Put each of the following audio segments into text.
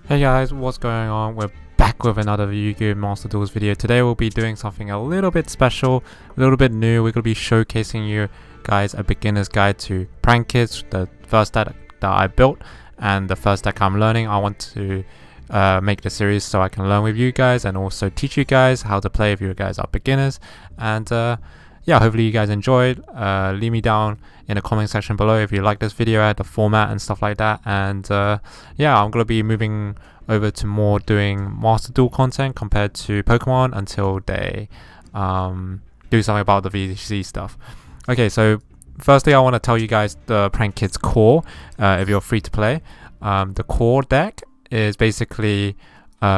Hey guys, what's going on? We're back with another YuGiOh Master Duels video. Today we'll be doing something a little bit special, a little bit new. We're going to be showcasing you guys a beginner's guide to prank kids, the first deck that I built and the first deck I'm learning. I want to make the series so I can learn with you guys and also teach you guys how to play if you guys are beginners. And yeah, hopefully you guys enjoyed. Leave me down in the comment section below if you like this video, the format and stuff like that. And yeah, I'm going to be moving over to more doing Master Duel content compared to Pokemon until they do something about the VC stuff. Okay, so firstly I want to tell you guys the Prank Kids core, if you're free to play. The core deck is basically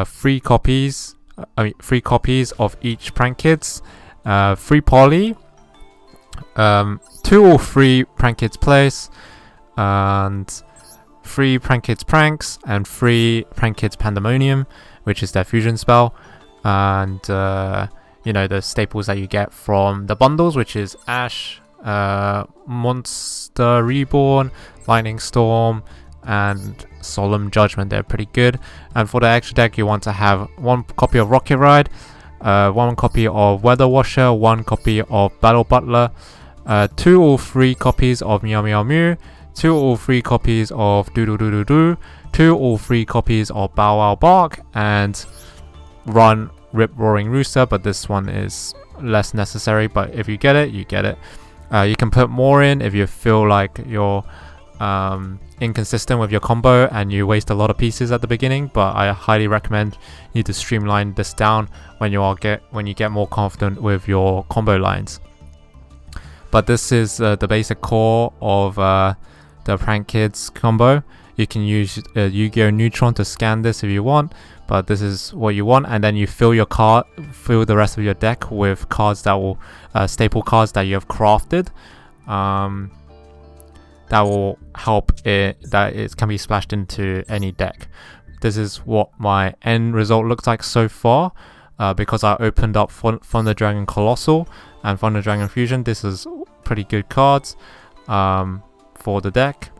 three copies of each Prank Kids, 3 poly, 2 or 3 Prank Kids plays, and 3 Prank Kids pranks, and 3 Prank Kids pandemonium, which is their fusion spell, and you know, the staples that you get from the bundles, which is Ash, Monster Reborn, Lightning Storm, and Solemn Judgment. They're pretty good. And for the extra deck, you want to have 1 copy of Rocket Ride, 1 copy of Weather Washer, 1 copy of Battle Butler, 2 or 3 copies of Meow Meow Mew, 2 or 3 copies of Doodle Doodle Doo, 2 or 3 copies of Bow Wow Bark, and run Rip Roaring Rooster, but this one is less necessary, but if you get it, you get it. You can put more in if you feel like you're inconsistent with your combo and you waste a lot of pieces at the beginning, but I highly recommend you to streamline this down when you get more confident with your combo lines. But this is the basic core of the Prank Kids combo. You can use YuGiOh Neutron to scan this if you want, but this is what you want, and then you fill the rest of your deck with cards that will staple cards that you have crafted. That will help that it can be splashed into any deck. This is what my end result looks like so far, because I opened up Thunder Dragon Colossal and Thunder Dragon Fusion. This is pretty good cards for the deck.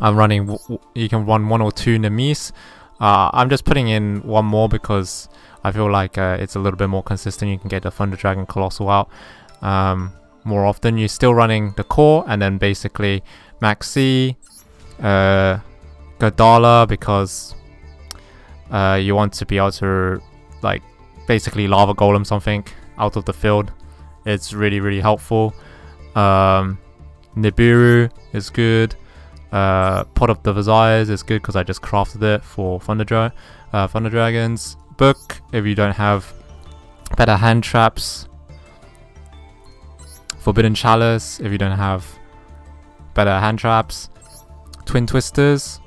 I'm running, you can run 1 or 2 Nemesis. I'm just putting in 1 more because I feel like it's a little bit more consistent. You can get the Thunder Dragon Colossal out more often. You're still running the core, and then basically Maxi, Godala, because you want to be able to like basically Lava Golem something out of the field. It's really helpful. Nibiru is good. Pot of the Desires is good because I just crafted it for Thunder Dragons. Book if you don't have better hand traps. Forbidden Chalice if you don't have better hand traps. Twin Twisters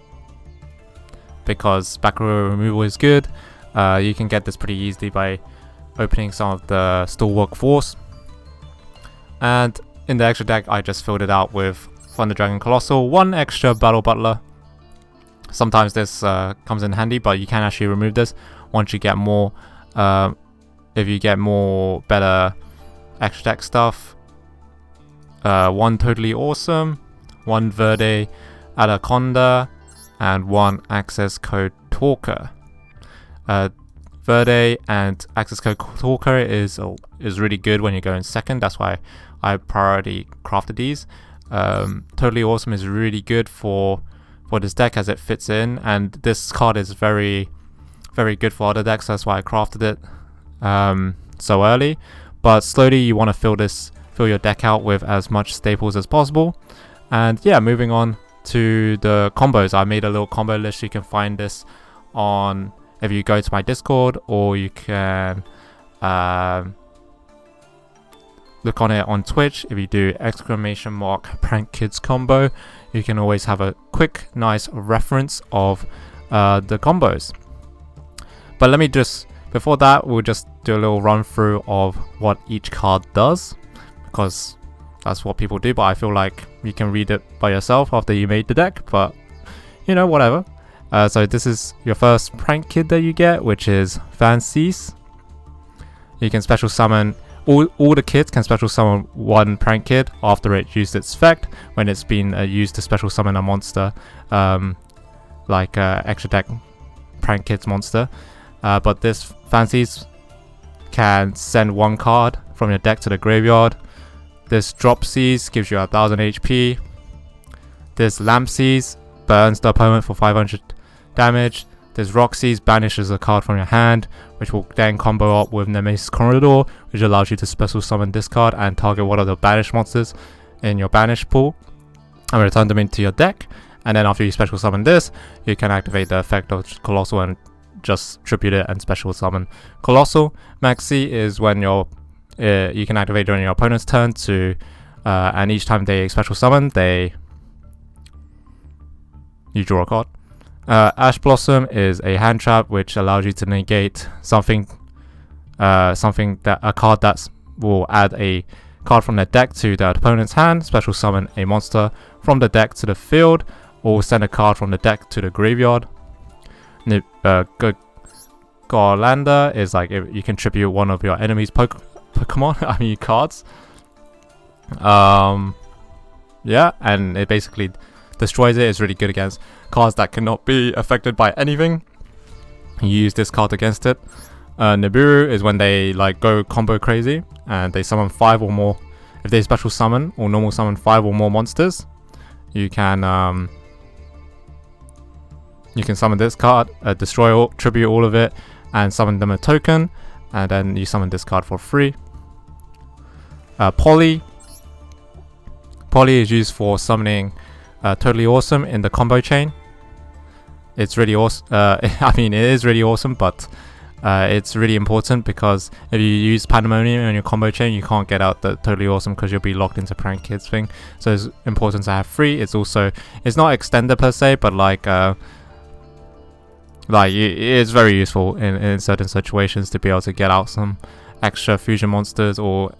because back row removal is good. You can get this pretty easily by opening some of the Stalwart Force. And in the extra deck, I just filled it out with Thunder Dragon Colossal, 1 extra Battle Butler. Sometimes this comes in handy, but you can actually remove this once you get more. If you get more better extra deck stuff. 1 Totally Awesome, 1 Verde Anaconda, and 1 Access Code Talker. Verde and Access Code Talker is really good when you go in second. That's why I priority crafted these. Totally Awesome is really good for this deck as it fits in, and this card is very good for other decks. That's why I crafted it so early. But slowly you want to fill your deck out with as much staples as possible. And yeah, moving on to the combos. I made a little combo list. You can find this on, if you go to my Discord, or you can look on it on Twitch. If you do ! Prank Kids combo, you can always have a quick nice reference of the combos. But let me just, before that, we'll just do a little run through of what each card does, because that's what people do, but I feel like you can read it by yourself after you made the deck, but you know, whatever. So this is your first Prank Kid that you get, which is Fancies. You can special summon, all the kids can special summon 1 Prank Kid after it used its effect, when it's been used to special summon a monster, like extra deck Prank Kids monster. But this Fancies can send one card from your deck to the graveyard. This Drop Seize gives you 1000 HP. This Lamp Seize burns the opponent for 500 damage. This Rock Seize banishes a card from your hand, which will then combo up with Nemesis Corridor, which allows you to special summon this card and target one of the banished monsters in your banish pool and return them into your deck. And then after you special summon this, you can activate the effect of Colossal and just tribute it and special summon Colossal. Maxi is when you can activate during your opponent's turn to, and each time they special summon, you draw a card. Ash Blossom is a hand trap which allows you to negate a card that will add a card from the deck to the opponent's hand, special summon a monster from the deck to the field, or send a card from the deck to the graveyard. Garlander is like if you can tribute one of your enemy's Pokemon, cards. Yeah, and it basically destroys it. It's really good against cards that cannot be affected by anything. You use this card against it. Nibiru is when they like go combo crazy and they summon 5 or more. If they special summon or normal summon 5 or more monsters, you can summon this card, tribute all of it, and summon them a token, and then you summon this card for free. Polly is used for summoning Totally Awesome in the combo chain. It's really awesome. It is really awesome, but it's really important because if you use Pandemonium in your combo chain, you can't get out the Totally Awesome because you'll be locked into Prank Kids thing. So it's important to have free. It's not extended per se, but it's very useful in certain situations to be able to get out some extra fusion monsters or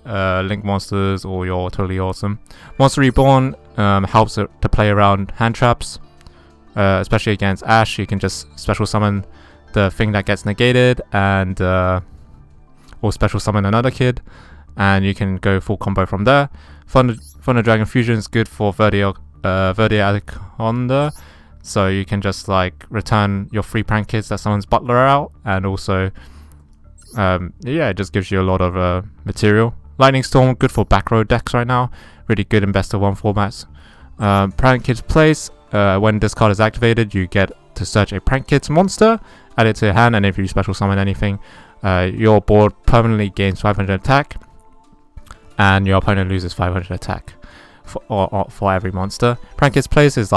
link monsters or your Totally Awesome. Monster Reborn helps to play around hand traps, especially against Ash. You can just special summon the thing that gets negated and or special summon another kid, and you can go full combo from there. Thunder Dragon Fusion is good for Verdia Anaconda, so you can just return your free Prank Kids that summons Butler out, and also it just gives you a lot of material. Lightning Storm, good for back row decks right now, really good in best of 1 formats. Prank Kids Place, when this card is activated, you get to search a Prank Kids monster, add it to your hand, and if you special summon anything, your board permanently gains 500 attack, and your opponent loses 500 attack for every monster. Prank Kids Place is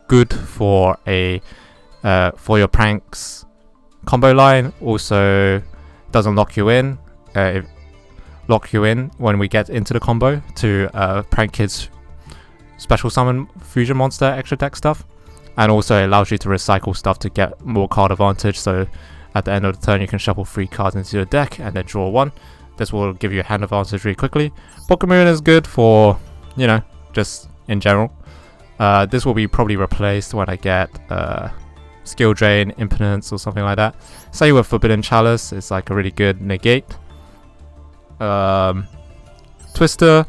good for your pranks combo line. Also doesn't lock you in when we get into the combo to Prank Kids special summon fusion monster extra deck stuff, and also it allows you to recycle stuff to get more card advantage. So at the end of the turn you can shuffle 3 cards into your deck and then draw 1. This will give you a hand advantage really quickly. Pokemon is good for just in general. This will be probably replaced when I get Skill Drain, Impotence or something like that. Say with Forbidden Chalice, it's a really good negate. Twister,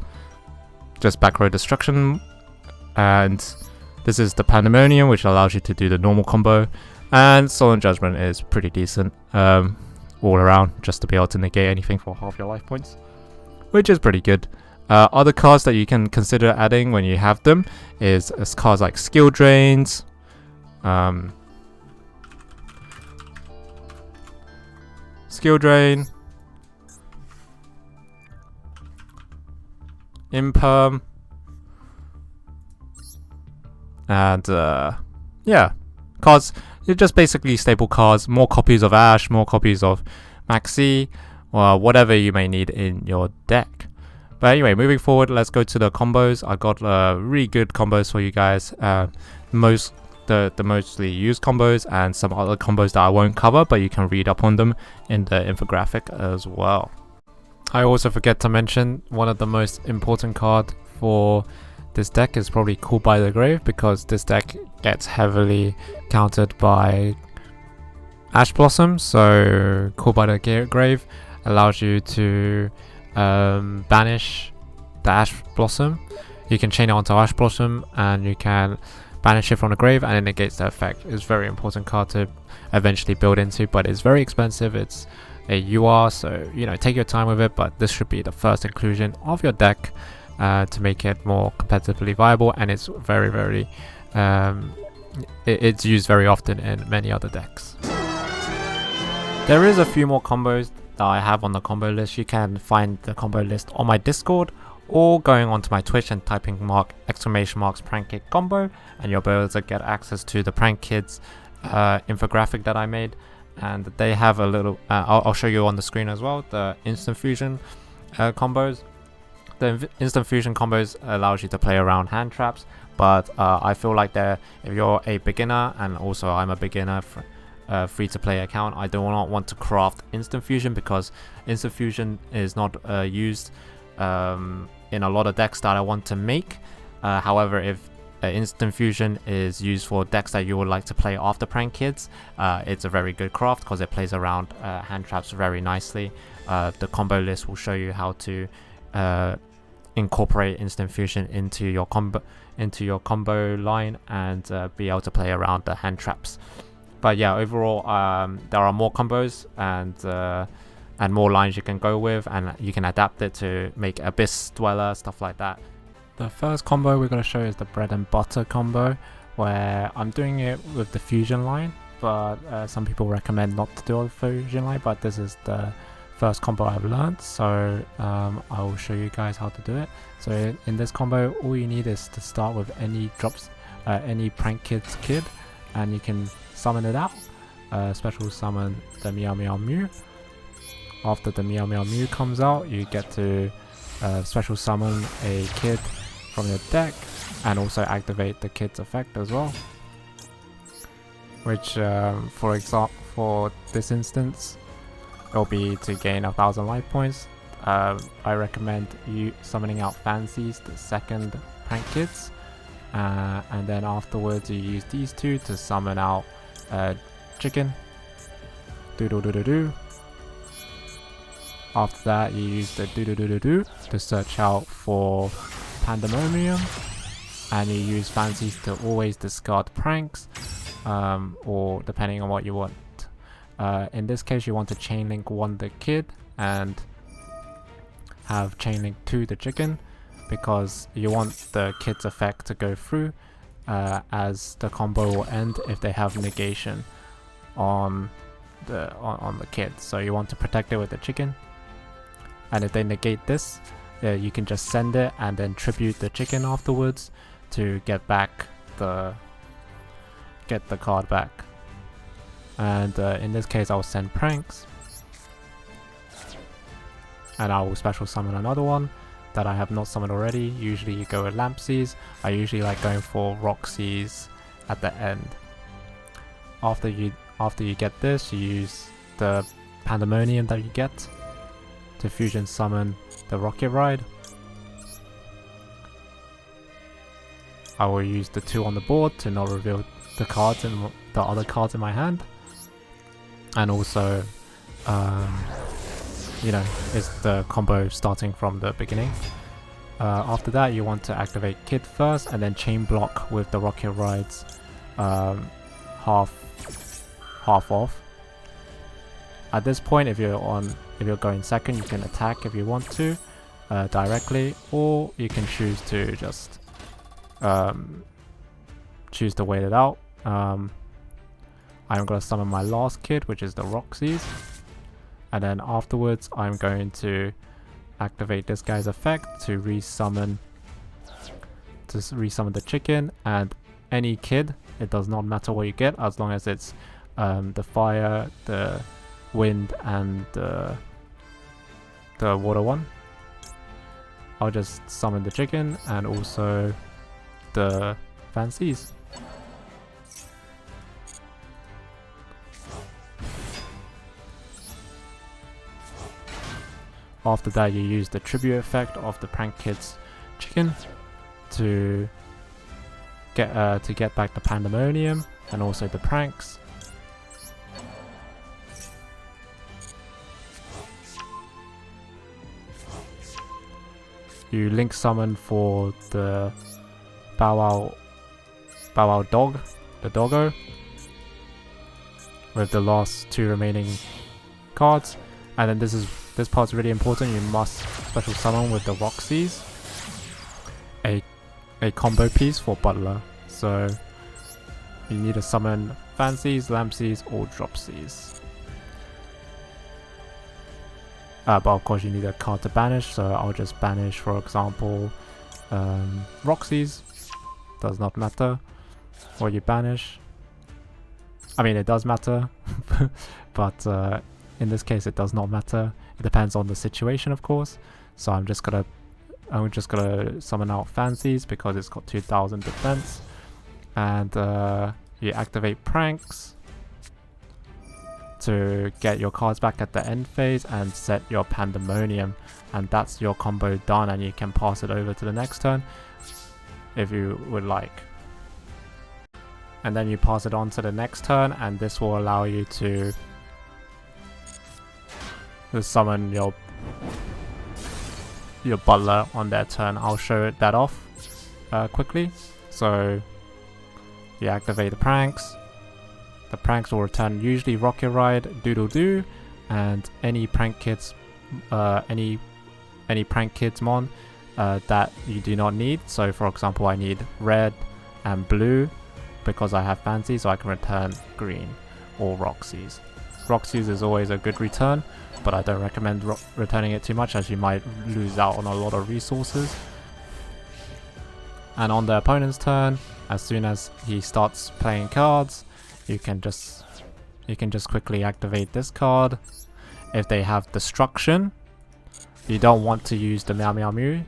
just back row destruction, and this is the Pandemonium, which allows you to do the normal combo. And Solemn Judgment is pretty decent all around, just to be able to negate anything for half your life points, which is pretty good. Other cards that you can consider adding when you have them is cards like Skill Drains, Skill Drain, Imperm, and cards. You're just basically staple cards, more copies of Ash, more copies of Maxi, or whatever you may need in your deck. But anyway, moving forward, let's go to the combos. I got really good combos for you guys. The mostly used combos and some other combos that I won't cover, but you can read up on them in the infographic as well. I also forget to mention one of the most important cards for this deck is probably Called by the Grave, because this deck gets heavily countered by Ash Blossom. So Called by the Grave allows you to banish the Ash Blossom. You can chain it onto Ash Blossom, and you can banish it from the grave, and it negates the effect. It's a very important card to eventually build into, but it's very expensive. It's a UR, so you know, take your time with it, but this should be the first inclusion of your deck to make it more competitively viable, and it's very it's used very often in many other decks. There is a few more combos that I have on the combo list. You can find the combo list on my Discord or going onto my Twitch and typing !prank kid combo, and you'll be able to get access to the Prank Kids infographic that I made. And they have a little I'll show you on the screen as well, the instant fusion combos. The instant fusion combos allows you to play around hand traps, but I feel like if you're a beginner, and also I'm a beginner free to play account, I do not want to craft instant fusion, because instant fusion is not used in a lot of decks that I want to make. However, if instant fusion is used for decks that you would like to play after Prank Kids, it's a very good craft because it plays around hand traps very nicely. The combo list will show you how to incorporate instant fusion into your combo line and be able to play around the hand traps. But yeah, overall, there are more combos and more lines you can go with, and you can adapt it to make Abyss Dweller, stuff like that. The first combo we're going to show is the bread and butter combo, where I'm doing it with the fusion line, but some people recommend not to do the fusion line, but this is the first combo I've learned, so I will show you guys how to do it. So in this combo, all you need is to start with any Prank Kids kid, and you can summon it out. Special summon the Meow Meow Mew. After the Meow Meow Mew comes out, you get to special summon a kid from your deck, and also activate the kid's effect as well, which for example, for this instance, it'll be to gain 1,000 life points. I recommend you summoning out Fancies, the second Prank Kids, and then afterwards you use these two to summon out Chicken. Doodle-doodle-doo. After that, you use the do-do-do-do-do to search out for Pandemonium, and you use Fancies to always discard pranks, or depending on what you want. In this case, you want to chainlink 1 the kid and have chainlink 2 the chicken, because you want the kid's effect to go through, as the combo will end if they have negation on the kid. So you want to protect it with the chicken. And if they negate this, you can just send it and then tribute the chicken afterwards to get the card back. And in this case, I'll send pranks, and I will special summon another one that I have not summoned already. Usually you go with Lampsies. I usually like going for Roxy's at the end. After you get this, you use the Pandemonium that you get to fusion summon the Rocket Ride. I will use the 2 on the board to not reveal the cards and the other cards in my hand, and also you know, it's the combo starting from the beginning. After that, you want to activate Kid first, and then chain block with the Rocket Rides half off. At this point, if you're going second, you can attack if you want to directly, or you can choose to just choose to wait it out. I'm going to summon my last kid, which is the Roxy's, and then afterwards I'm going to activate this guy's effect to resummon the chicken, and any kid, it does not matter what you get as long as it's the fire, the wind, and the water one. I'll just summon the chicken and also the Fancies. After that, you use the tribute effect of the Prank Kids chicken to get back the Pandemonium and also the pranks. You link summon for the Bow Wow Bow Wow Dog, the doggo, with the last 2 remaining cards. And then this part's really important. You must special summon with the Roxy's, a combo piece for Butler. So you need to summon Fancies, Lampsies, or Dropsies. But of course you need a card to banish, so I'll just banish, for example, Roxy's. Does not matter what you banish. I mean, it does matter, but in this case it does not matter. It depends on the situation, of course. So I'm just gonna summon out Fancies because it's got 2000 defense, and you activate Pranks to get your cards back at the end phase and set your Pandemonium, and that's your combo done, and you can pass it over to the next turn if you would like. And then you pass it on to the next turn, and this will allow you to summon your Butler on their turn. I'll show that off quickly. So you activate the Pranks. The Pranks will return usually Rocket Ride, Doodle Doo, and any Prank Kids mon that you do not need. So for example, I need red and blue because I have Fancy, so I can return green or Roxy's. Roxy's is always a good return, but I don't recommend returning it too much as you might lose out on a lot of resources. And on the opponent's turn, as soon as he starts playing cards, you can just quickly activate this card. If they have Destruction, you don't want to use the Meow Meow Mew,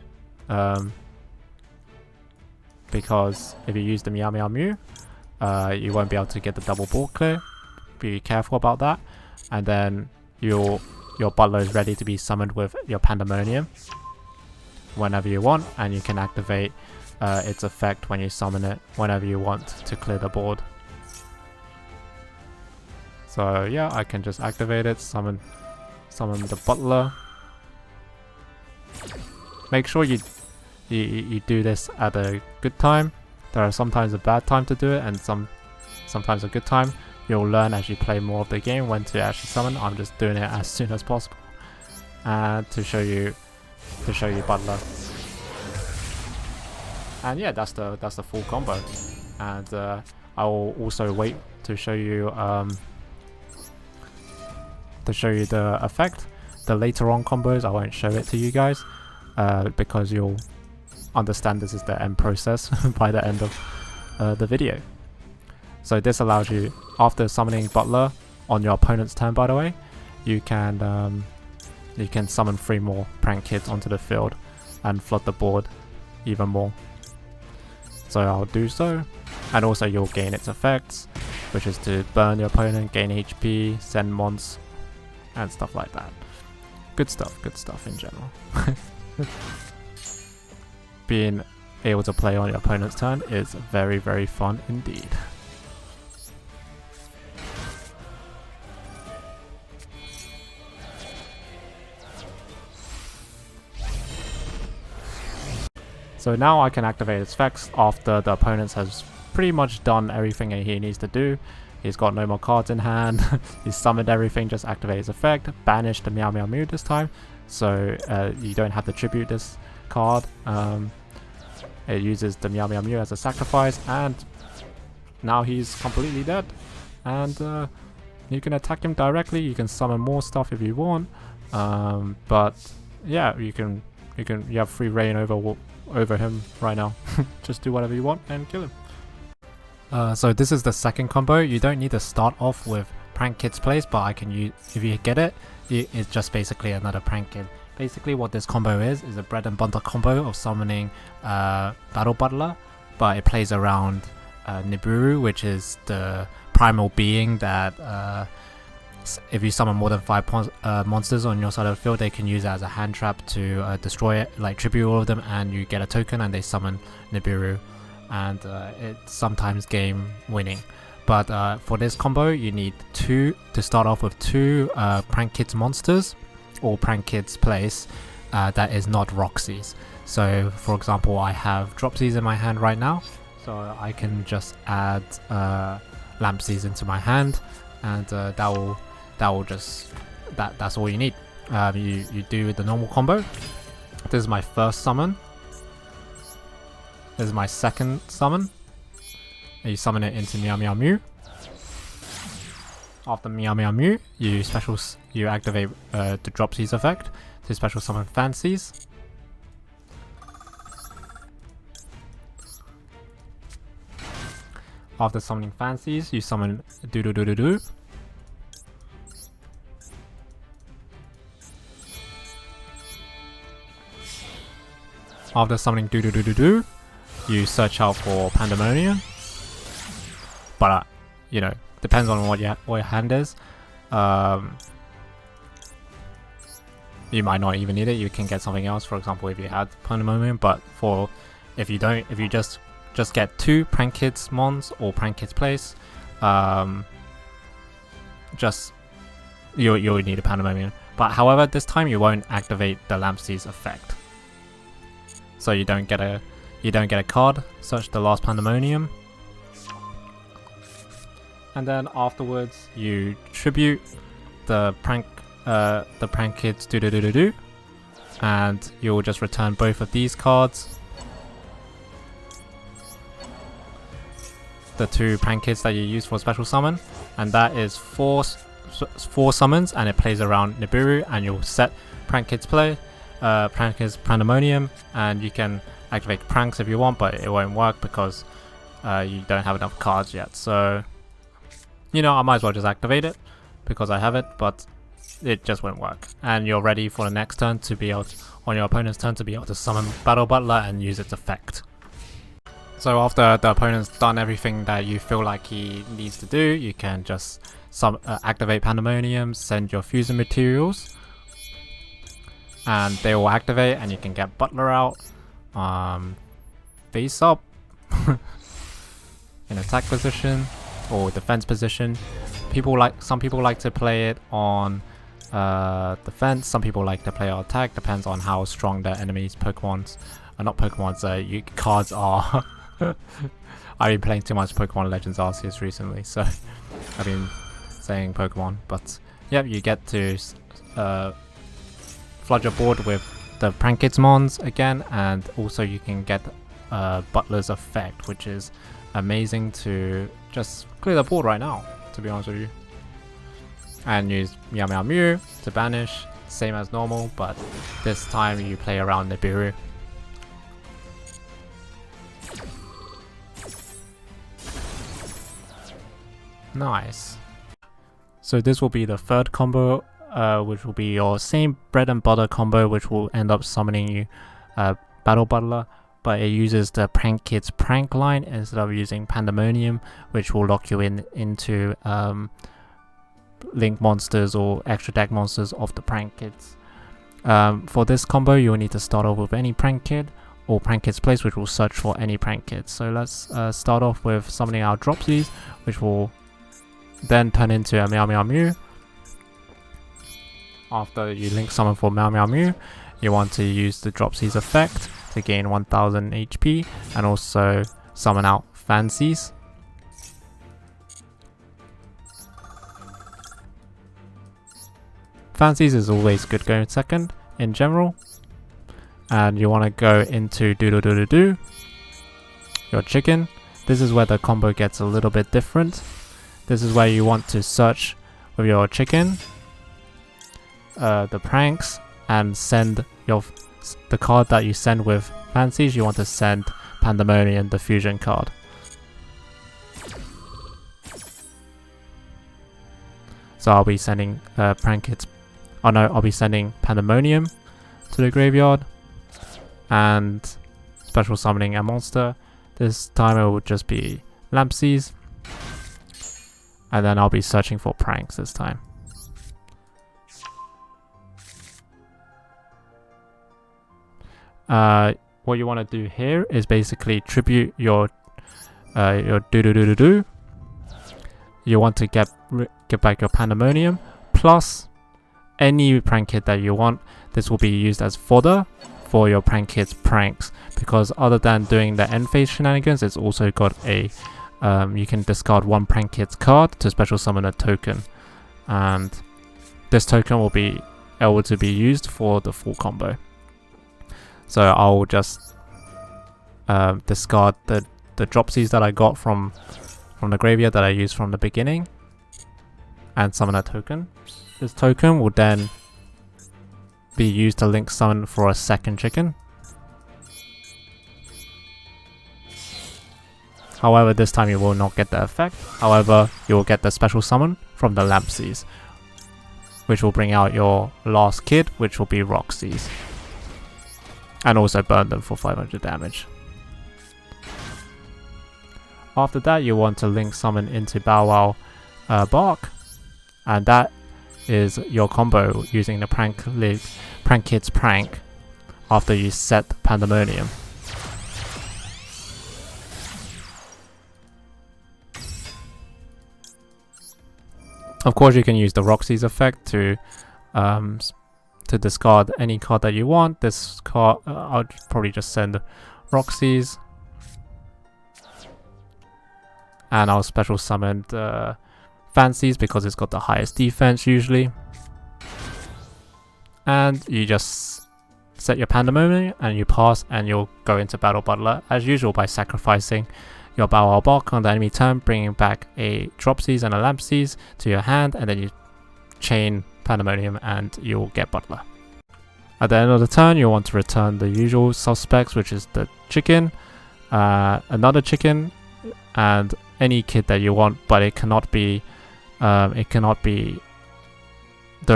because if you use the Meow Meow Mew, you won't be able to get the double board clear. Be careful about that. And then your Butler is ready to be summoned with your Pandemonium whenever you want, and you can activate its effect when you summon it whenever you want to clear the board. So yeah, I can just activate it, summon the Butler. Make sure you do this at a good time. There are sometimes a bad time to do it, and sometimes a good time. You'll learn as you play more of the game when to actually summon. I'm just doing it as soon as possible, and to show you Butler. And yeah, that's the full combo. And I will also wait to show you the effect. The later on combos, I won't show it to you guys because you'll understand this is the end process by the end of the video. So this allows you, after summoning Butler on your opponent's turn, by the way, you can summon 3 more Prank Kids onto the field and flood the board even more. So I'll do so, and also you'll gain its effects, which is to burn your opponent, gain HP, send mons, and stuff like that. Good stuff in general. Being able to play on your opponent's turn is very, very fun indeed. So now I can activate its effects after the opponent has pretty much done everything he needs to do. He's got no more cards in hand. He's summoned everything, just activate his effect. Banish the Meow Meow Mew this time, so you don't have to tribute this card. It uses the Meow Meow Mew as a sacrifice, and now he's completely dead. And you can attack him directly. You can summon more stuff if you want, but yeah, you have free reign over him right now. Just do whatever you want and kill him. So this is the second combo. You don't need to start off with Prank Kid's place, but I can use, if you get it, it's just basically another Prank Kid. Basically what this combo is a bread and butter combo of summoning Battle Butler, but it plays around Nibiru, which is the primal being that if you summon more than 5 monsters on your side of the field, they can use it as a hand trap to destroy it, like tribute all of them, and you get a token and they summon Nibiru, and it's sometimes game winning. But for this combo, you need to start off with 2 Prank Kids monsters or Prank Kids place that is not Roxy's. So for example, I have Dropsies in my hand right now, So I can just add Lampsies into my hand, and that's all you need. You do the normal combo. This is my first summon. This is my second summon. You summon it into Meow Meow Mew. After Meow Meow Mew, you activate the Dropsies effect to special summon Fancies. After summoning Fancies, you summon Do. After summoning Do, you search out for Pandemonium. But you know, depends on what your hand is. You might not even need it. You can get something else. For example, if you had Pandemonium, but if you just get 2 Prank Kids Mons or Prank Kids Place, you'll need a Pandemonium. But however, this time you won't activate the Lampsies effect, so you don't get a card. Search the last Pandemonium, and then afterwards you tribute the Prank Kids Do, and you'll just return both of these cards. The 2 Prank Kids that you use for special summon, and that is 4 summons, and it plays around Nibiru, and you'll set Prank Kids play, Prank Kids Pandemonium, and you can activate pranks if you want, but it won't work because you don't have enough cards yet. So, you know, I might as well just activate it because I have it, but it just won't work. And you're ready for the next turn to be able to, on your opponent's turn, to be able to summon Battle Butler and use its effect. So after the opponent's done everything that you feel like he needs to do, you can just activate Pandemonium, send your fusion materials, and they will activate, and you can get Butler out, face up, in attack position or defense position. Some people like to play it on defense, some people like to play on attack, depends on how strong the enemy's cards are. I've been playing too much Pokemon Legends Arceus recently, so I've been saying Pokemon, but yeah, you get to flood your board with the Prank Kids Mons again, and also you can get Butler's effect, which is amazing to just clear the board right now, to be honest with you. And use Meow Meow Mew to banish, same as normal, but this time you play around Nibiru. Nice. So this will be the third combo, which will be your same bread and butter combo, which will end up summoning you Battle Butler, but it uses the Prank Kids prank line instead of using Pandemonium, which will lock you into link monsters or extra deck monsters of the Prank Kids. For this combo, you will need to start off with any Prank Kid or Prank Kids Place, which will search for any Prank Kids. So let's start off with summoning our Dropsies, which will then turn into a Meow Meow Mew. After you link summon for Meow Meow Mew, you want to use the Dropsies effect to gain 1000 HP and also summon out Fancies. Fancies is always good going second in general, and you want to go into Do, your chicken. This is where the combo gets a little bit different. This is where you want to search with your chicken the pranks and send the card that you send with Fancies. You want to send Pandemonium, the fusion card. So I'll be sending I'll be sending Pandemonium to the graveyard and special summoning a monster. This time it will just be Lampsies, and then I'll be searching for pranks this time. What you want to do here is basically tribute your Do. You want to get back your Pandemonium plus any Prank Kid that you want. This will be used as fodder for your prank kids pranks, because other than doing the end phase shenanigans, it's also got a you can discard one prank kids card to special summon a token, and this token will be able to be used for the full combo. So I'll just discard the dropsies that I got from the graveyard that I used from the beginning and summon a token. This token will then be used to link summon for a second chicken. However, this time you will not get the effect. However, you will get the special summon from the Lampsies, which will bring out your last kid, which will be Roxy's, and also burn them for 500 damage. After that, you want to link summon into Bow Wow Bark, and that is your combo using the Prank Kids Prank after you set Pandemonium. Of course, you can use the Roxy's effect to discard any card that you want. This card, I'll probably just send Roxy's, and I'll special summon the Fancies because it's got the highest defense usually. And you just set your Pandemonium and you pass, and you'll go into Battle Butler as usual by sacrificing your Bow Wow Bark on the enemy turn, bringing back a Dropsies and a Lampsies to your hand, and then you chain Pandemonium and you'll get Butler. At the end of the turn, you'll want to return the usual suspects, which is the chicken, another chicken, and any kid that you want, but it cannot be the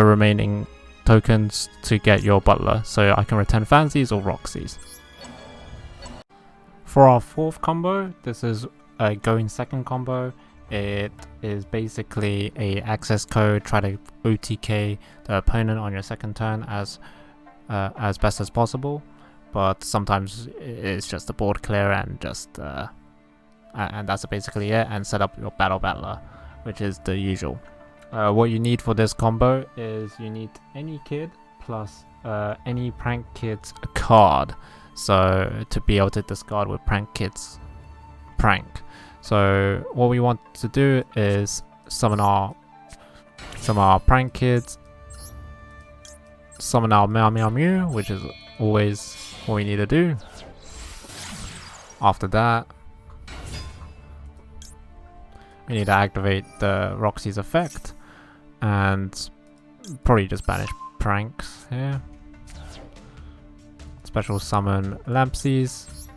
remaining tokens to get your Butler. So I can return Fancies or Roxy's. For our fourth combo, this is a going second combo. It is basically a access code. Try to OTK the opponent on your second turn as best as possible, but sometimes it's just a board clear and just and that's basically it. And set up your Battle Battler, which is the usual. What you need for this combo is you need any kid plus any Prank Kids card. So to be able to discard with Prank Kids Prank. So what we want to do is summon our Prank Kids, summon our Meow Meow Mew, which is always what we need to do. After that, we need to activate the Roxy's effect and probably just banish Pranks here. Special summon Lampsies,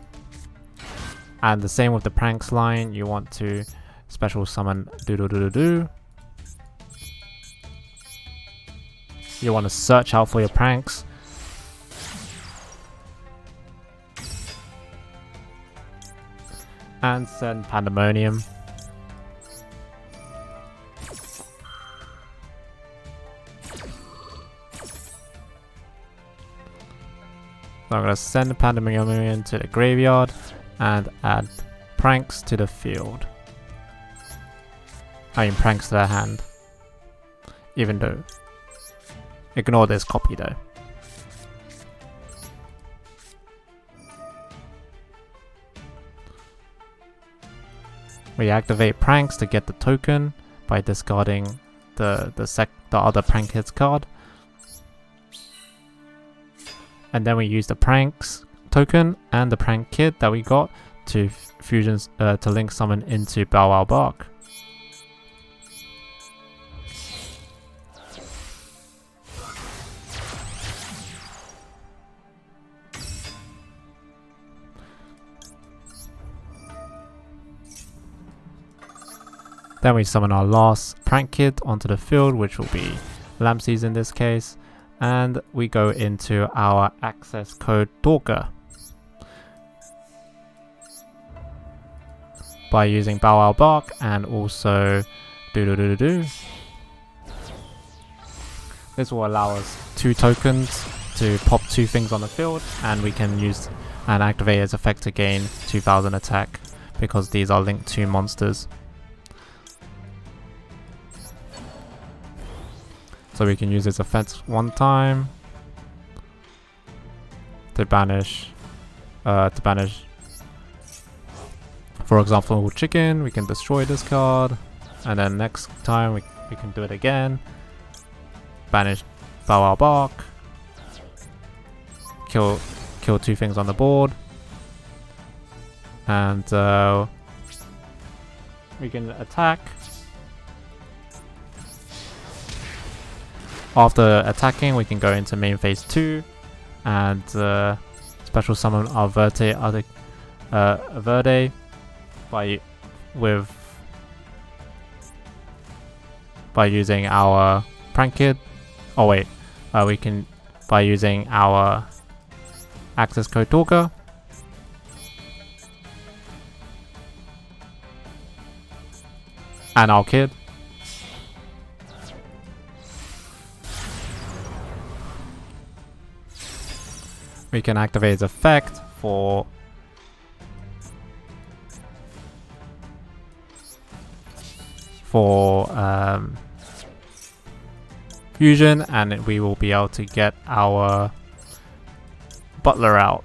and the same with the Pranks line. You want to special summon Do. You want to search out for your Pranks, and send Pandemonium. So I'm going to send the Pandemonium to the graveyard and add Pranks to the field. I mean Pranks to the hand. Even though, ignore this copy though. We activate Pranks to get the token by discarding the other Prank Kids card. And then we use the Pranks token and the Prank Kid that we got to to link summon into Bow Wow Bark. Then we summon our last Prank Kid onto the field, which will be Lampsies in this case. And we go into our access code Talker by using Bow Wow Bark and also Do. This will allow us 2 tokens to pop 2 things on the field, and we can use and activate its effect to gain 2000 attack because these are linked to monsters. So we can use its effect one time to banish. For example, chicken. We can destroy this card, and then next time we can do it again. Banish Bow Wow Bark. Kill 2 things on the board, and we can attack. After attacking, we can go into main phase 2 and special summon our Verde by using our Prank Kid. Oh wait, we can by using our Access Code Talker. And our kid. We can activate its effect for fusion, and we will be able to get our Butler out.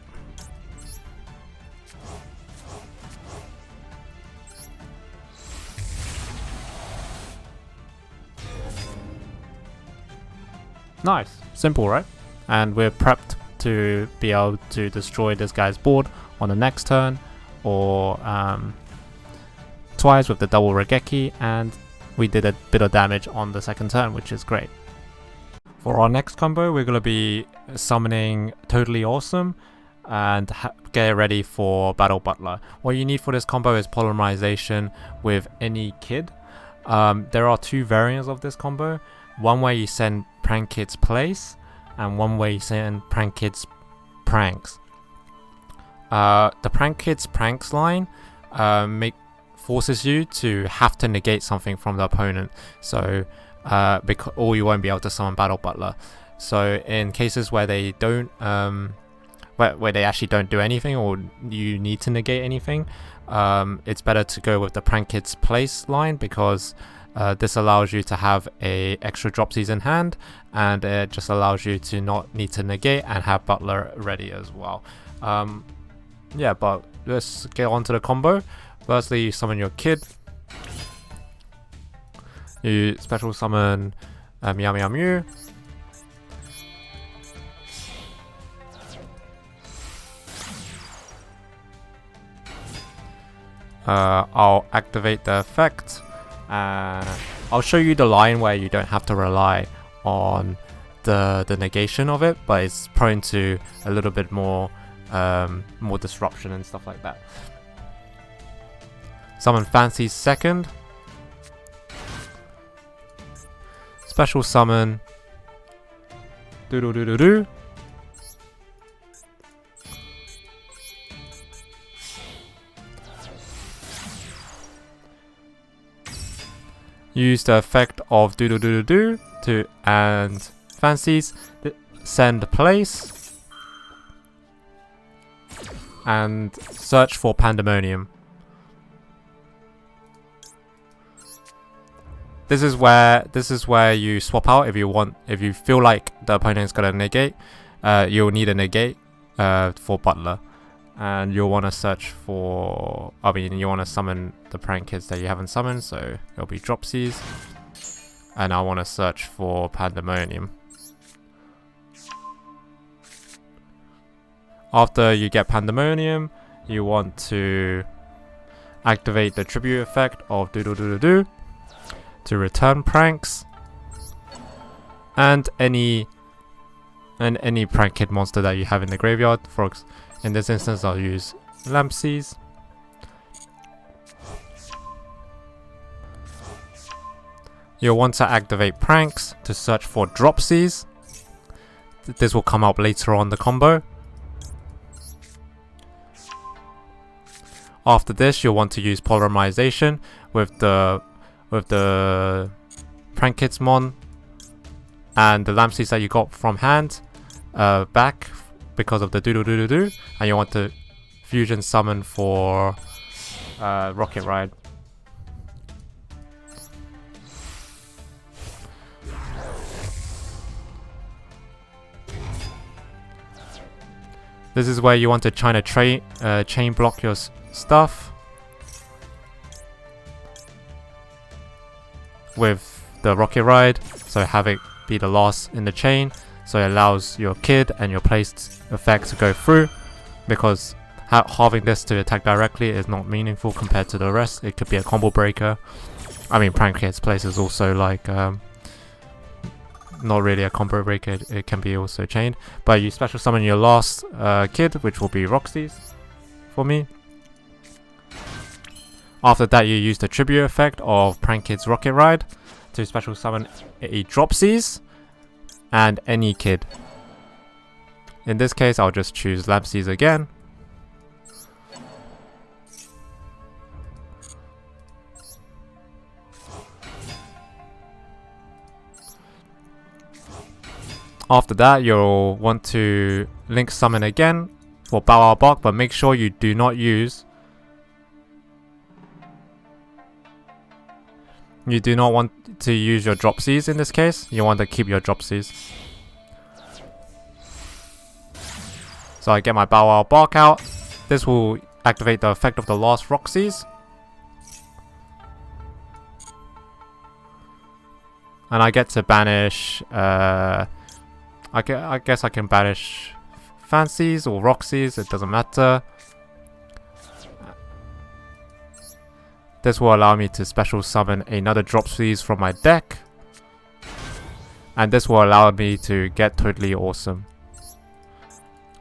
Nice. Simple, right? And we're prepped to be able to destroy this guy's board on the next turn, or twice with the double Regeki, and we did a bit of damage on the second turn, which is great. For our next combo, we're going to be summoning Totally Awesome and get ready for Battle Butler. What you need for this combo is Polymerization with any kid. There are 2 variants of this combo. One where you send Prank Kid's Place, and one where you send Prank Kid's Pranks. The Prank Kid's Pranks line forces you to have to negate something from the opponent, so or you won't be able to summon Battle Butler. So in cases where they don't, where they actually don't do anything, or you need to negate anything, it's better to go with the Prank Kid's Place line, because this allows you to have a extra Dropsies in hand, and it just allows you to not need to negate and have Butler ready as well. Yeah, but let's get on to the combo. Firstly, you summon your kid. You special summon Meow Meow Mew. I'll activate the effect. I'll show you the line where you don't have to rely on the negation of it, but it's prone to a little bit more disruption and stuff like that. Summon Fancy's second. Special summon Doodle Doodle Doo. Use the effect of Doodle Doodle Doo to and Fancy's send place and search for Pandemonium. This is where you swap out if you feel like the opponent's gonna negate. You'll need a negate for Butler, and you'll want to search for. You want to summon the Prank Kids that you haven't summoned, so it'll be Dropsies, and I want to search for Pandemonium. After you get Pandemonium, you want to activate the tribute effect of Doodle Doodle Doo to return pranks and any Prank Kid monster that you have in the graveyard. In this instance, I'll use Lampsies. You'll want to activate pranks to search for Dropsies. This will come up later on the combo. After this, you'll want to use Polymerization with the Prank Kids Mon and the Lampsies that you got from hand back because of the Doodle Doodle Doo, and you want to fusion summon for Rocket Ride. This is where you want to try to chain block your stuff with the rocket ride, so have it be the last in the chain, so it allows your kid and your placed effect to go through, because halving this to attack directly is not meaningful compared to the rest. It could be a combo breaker. I mean, Prank Kid's place is also like not really a combo breaker, it can be also chained. But you special summon your last kid, which will be Roxy's for me. After that, you use the tribute effect of Prank Kid's Rocket Ride to special summon a Dropsies and any kid. In this case, I'll just choose Lampsies again. After that, you'll want to link summon again for Bow Bark, but make sure you do not use... You do not want to use your Dropsies in this case. You want to keep your Dropsies. So I get my Bow Bark out. This will activate the effect of the last Roxy's. And I get to banish... I guess I can banish Fancies or Roxy's, it doesn't matter. This will allow me to special summon another Dropsies from my deck. And this will allow me to get Totally Awesome.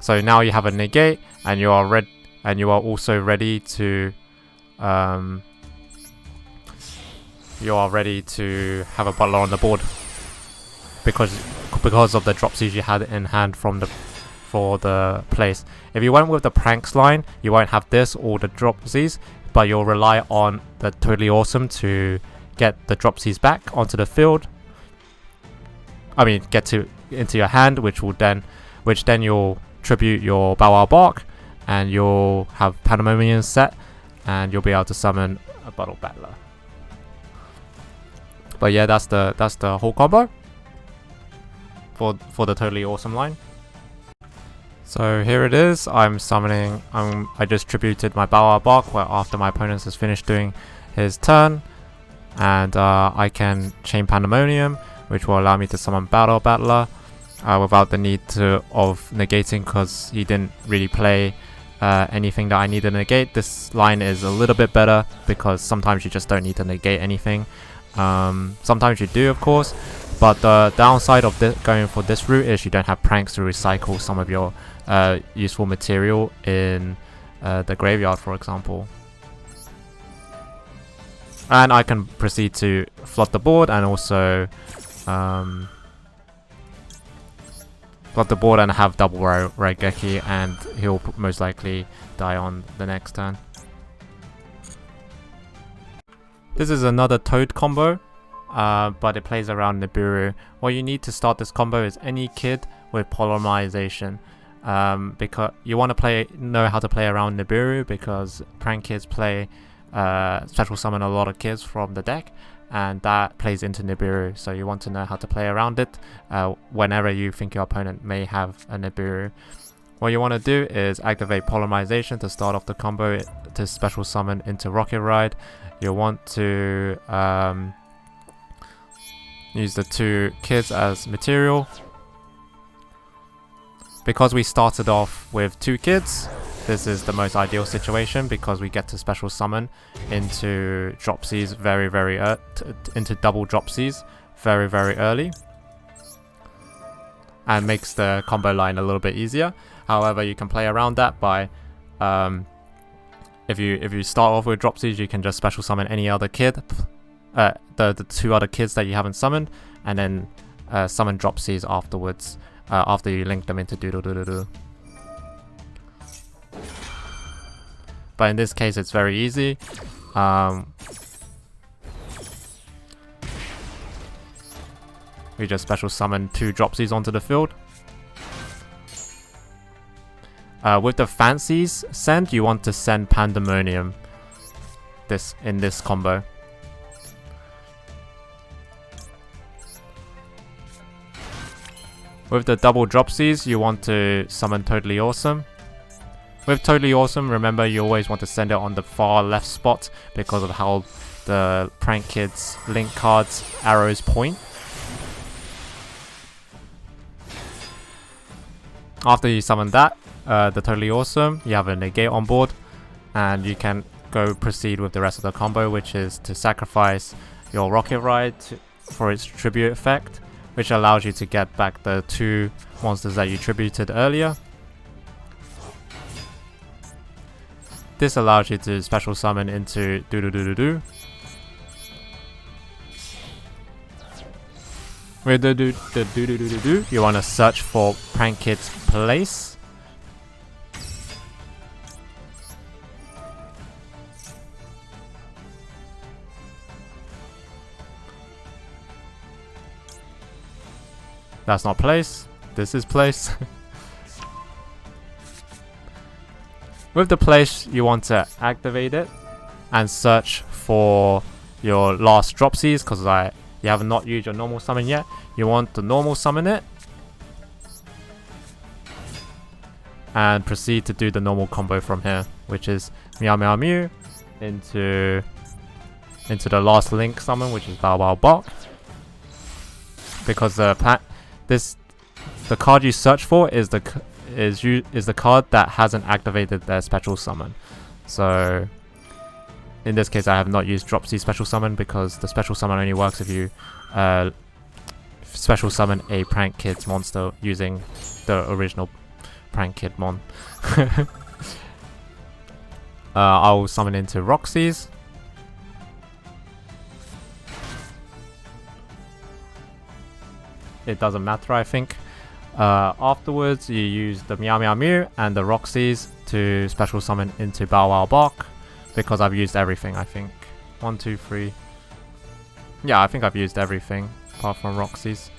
So now you have a negate, and you are also ready to have a butler on the board. Because of the Dropsies you had in hand for the place. If you went with the Pranks line, you won't have this or the Dropsies, but you'll rely on the Totally Awesome to get the Dropsies back onto the field. I mean, into your hand, which then you'll tribute your Bow Bark, and you'll have Pandemonium set, and you'll be able to summon a Bottle Battler. But yeah, that's the whole combo for the Totally Awesome line. So here it is. I'm summoning. I just tributed my Bow Bark after my opponent has finished doing his turn, and I can chain Pandemonium, which will allow me to summon Battle Battler without the need of negating, because he didn't really play anything that I need to negate. This line is a little bit better because sometimes you just don't need to negate anything. Sometimes you do, of course, but the downside of going for this route is you don't have Pranks to recycle some of your useful material in the graveyard, for example. And I can proceed to flood the board and also flood the board and have double Raigeki, and he'll most likely die on the next turn. This is another Toad combo, but it plays around Nibiru. What you need to start this combo is any kid with Polymerization, because you want to know how to play around Nibiru, because Prank Kids play special summon a lot of kids from the deck, and that plays into Nibiru, so you want to know how to play around it whenever you think your opponent may have a Nibiru. What you want to do is activate Polymerization to start off the combo to special summon into Rocket Ride. You want to use the two kids as material. Because we started off with two kids, this is the most ideal situation, because we get to special summon into Dropsies into double Dropsies very early, and makes the combo line a little bit easier. However, you can play around that by if you start off with Dropsies, you can just special summon any other kid, the two other kids that you haven't summoned, and then summon Dropsies afterwards, after you link them into Doodle. But in this case, it's very easy. We just special summon two Dropsies onto the field. With the Fancies send, you want to send Pandemonium in this combo. With the double Dropsies, you want to summon Totally Awesome With Totally Awesome, remember you always want to send it on the far left spot because of how the Prank Kids link cards arrows point. After you summon that, the Totally Awesome, you have a negate on board, and you can go proceed with the rest of the combo, which is to sacrifice your Rocket Ride for its tribute effect, which allows you to get back the 2 monsters that you tributed earlier. This allows you to special summon into do. With the do, you want to search for Prank Kid's place. That's not place. This is place. With the place, you want to activate it and search for your last dropsies because you have not used your normal summon yet. You want to normal summon it and proceed to do the normal combo from here, which is Meow Meow Mew into the last link summon, which is Bow Bow Bok. Because the card you search for is the card that hasn't activated their special summon. So in this case, I have not used Dropsy special summon because the special summon only works if you special summon a Prank Kids monster using the original Prank Kid mon. I'll summon into Roxy's. It doesn't matter, I think. Afterwards, you use the Meow Meow Mew and the Roxy's to special summon into Bow Wow Bok because I've used everything, I think. 1, 2, 3. Yeah, I think I've used everything apart from Roxy's.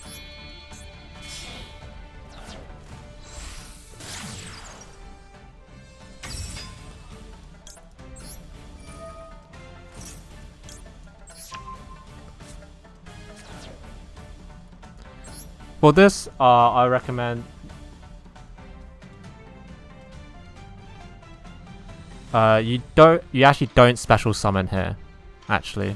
For this, I recommend you actually don't special summon here. Actually,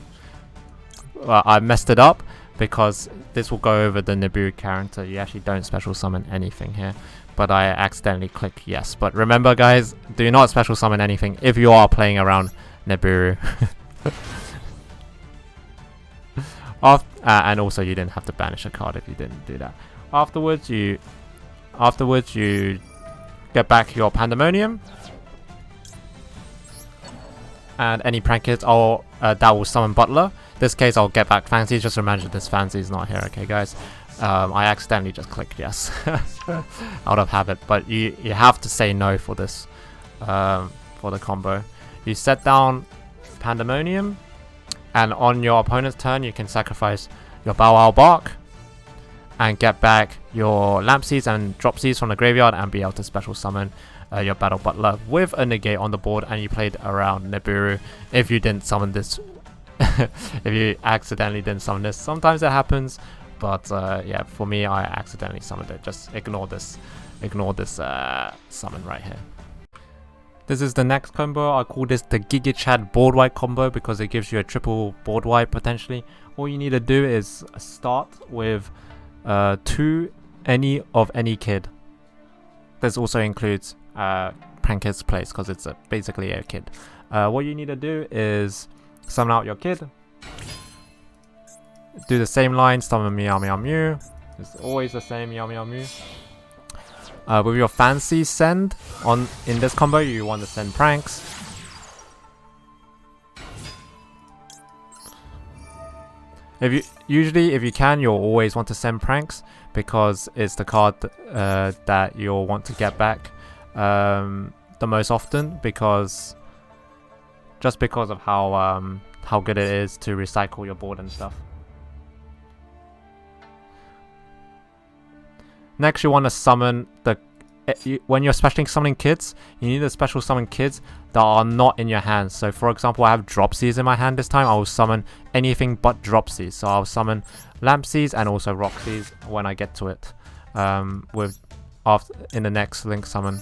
I messed it up because this will go over the Nibiru character. You actually don't special summon anything here, but I accidentally clicked yes. But remember, guys, do not special summon anything if you are playing around Nibiru. And also you didn't have to banish a card if you didn't do that. Afterwards you get back your Pandemonium and any Prank Kids that will summon Butler. This case I'll get back Fancy. Just remember this Fancy is not here, okay guys? I accidentally just clicked yes out of habit, but you have to say no for this for the combo. You set down Pandemonium, and on your opponent's turn, you can sacrifice your Bow Wow Bok and get back your Lamp Seeds and Drop Seeds from the graveyard and be able to special summon your Battle Butler with a negate on the board, and you played around Nibiru if you didn't summon this. If you accidentally didn't summon this. Sometimes it happens, but yeah, for me, I accidentally summoned it. Just ignore this summon right here. This is the next combo. I call this the Giga Chad board wipe combo because it gives you a triple board wipe potentially. All you need to do is start with 2 any kid. This also includes Prank Kid's place because it's basically a kid. What you need to do is summon out your kid. Do the same line, summon Meow Meow Mew. It's always the same Meow Meow Mew. With your Fancy send in this combo, you want to send Pranks. If you can, you'll always want to send Pranks because it's the card that you'll want to get back the most often because of how good it is to recycle your board and stuff. Next, you want to summon when you're specially summoning kids, you need to special summon kids that are not in your hands. So for example, I have Dropsies in my hand this time. I will summon anything but Dropsies. So I'll summon Lampsies and also Roxy's when I get to it in the next link summon.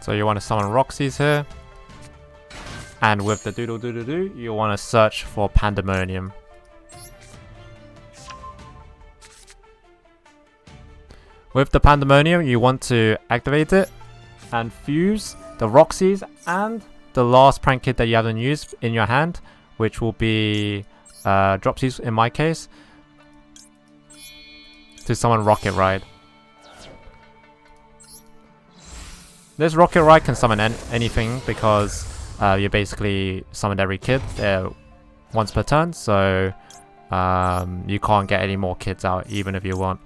So you want to summon Roxy's here. And with the doodle doodle doo, you want to search for Pandemonium. With the Pandemonium, you want to activate it and fuse the Roxy's and the last prank kit that you haven't used in your hand, which will be Dropsies in my case, to summon Rocket Ride. This Rocket Ride can summon anything because you basically summoned every kid once per turn, so you can't get any more kids out even if you want.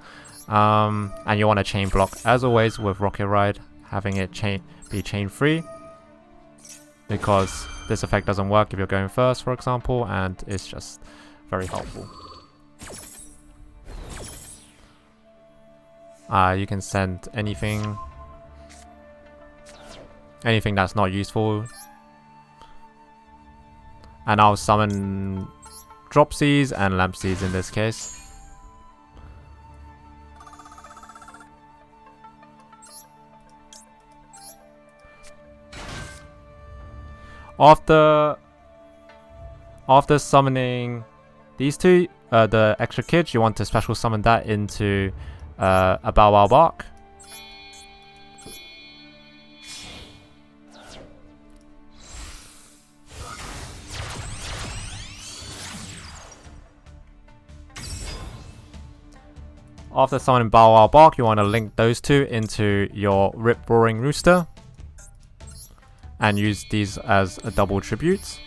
And you want to chain block as always with Rocket Ride, having it be chain free, because this effect doesn't work if you're going first, for example, and it's just very helpful. You can send anything that's not useful, and I'll summon Dropsies and Lampsies in this case. After summoning these two, the extra kids, you want to special summon that into a Bow Wow Bark. After summoning Bow Wow Bark, you want to link those two into your Rip Roaring Rooster and use these as a double tributes.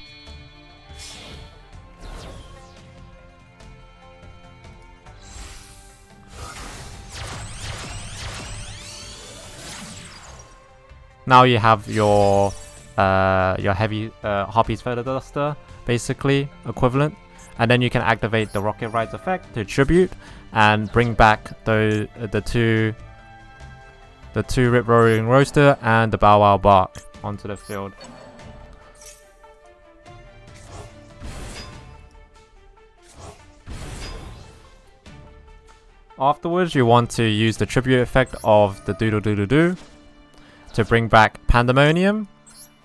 Now you have your heavy Harpy's Feather Duster, basically equivalent, and then you can activate the Rocket Ride's effect to tribute and bring back the two Rip Roaring Roaster and the Bow Wow Bark onto the field. Afterwards, you want to use the tribute effect of the Doodle Doodle Doo to bring back Pandemonium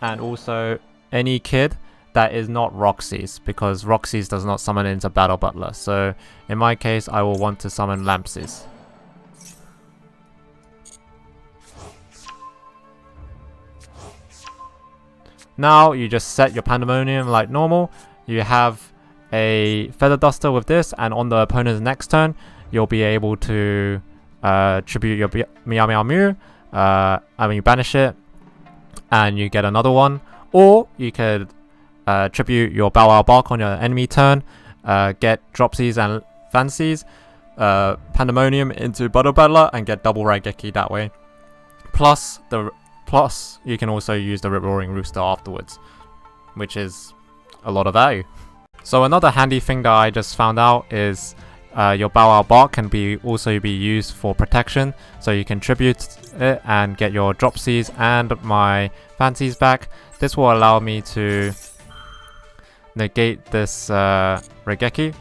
and also any kid that is not Roxy's, because Roxy's does not summon into Battle Butler. So in my case, I will want to summon Lampsies. Now you just set your Pandemonium like normal. You have a Feather Duster with this, and on the opponent's next turn, you'll be able to tribute your Meow Meow Mew. You banish it, and you get another one. Or you could tribute your Bow Wow Bark on your enemy turn, get Dropsies and Fancies, Pandemonium into Battle Battler, and get double Raigeki that way. Plus, you can also use the Rip Roaring Rooster afterwards, which is a lot of value. So another handy thing that I just found out is your Bow Wow Bark can also be used for protection, so you can tribute it and get your Dropsies and my Fancies back. This will allow me to negate this Raigeki,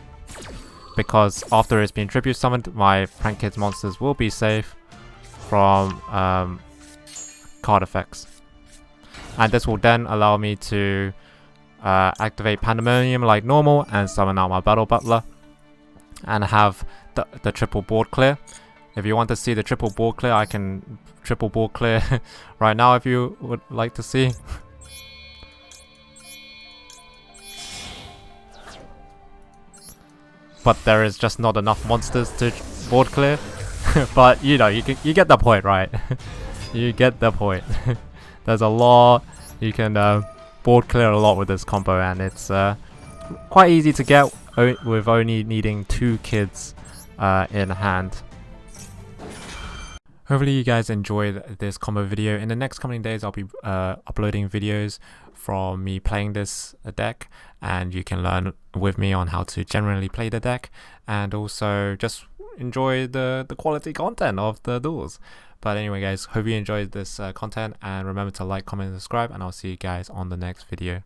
because after it's been tribute summoned, my Prank Kids monsters will be safe from card effects. And this will then allow me to activate Pandemonium like normal and summon out my Battle Butler and have the triple board clear. If you want to see the triple board clear, I can triple board clear right now if you would like to see. But there is just not enough monsters to board clear. But you know, you get the point, right? You get the point. There's a lot. You can board clear a lot with this combo, and it's quite easy to get with only needing 2 kids in hand. Hopefully you guys enjoyed this combo video. In the next coming days, I'll be uploading videos from me playing this deck, and you can learn with me on how to generally play the deck, and also just enjoy the quality content of the duels. But anyway guys, hope you enjoyed this content, and remember to like, comment, and subscribe, and I'll see you guys on the next video.